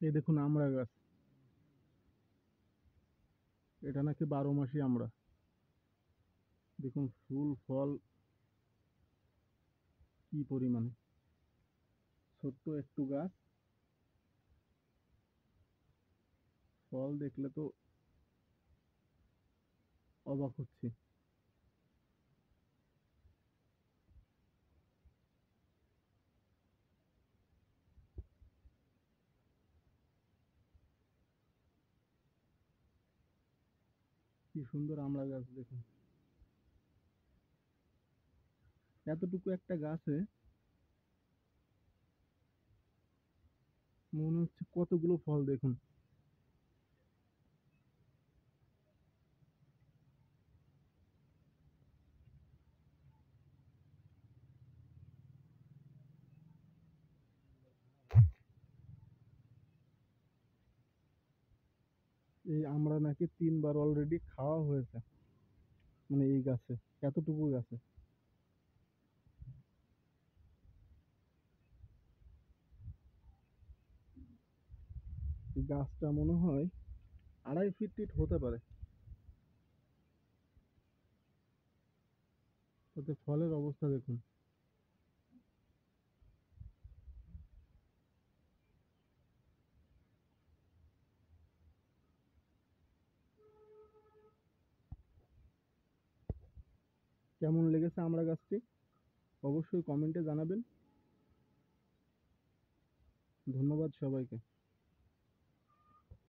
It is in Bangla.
এই দেখুন আমড়া গাছ, এটা নাকি 12 মাসি আমড়া। দেখুন ফুল ফল কি পরিমাণে। ছোট্ট একটু গাছ, ফল দেখলে তো অবাক হচ্ছি। কি সুন্দর আমড়া গাছ দেখুন। এতটুকু একটা গাছে মনে হচ্ছে কতগুলো ফল দেখুন। এই আমড়া নাকি 3 বার অলরেডি খাওয়া হয়েছে, মানে এই গাছে, এতটুকু গাছে। এই গাছটা মনে হয় 2.5 ফিট হতে পারে। তাতে ফলের অবস্থা দেখুন। কেমন লেগেছে আমড়া গাছটি অবশ্যই কমেন্টে জানাবেন। ধন্যবাদ সবাইকে।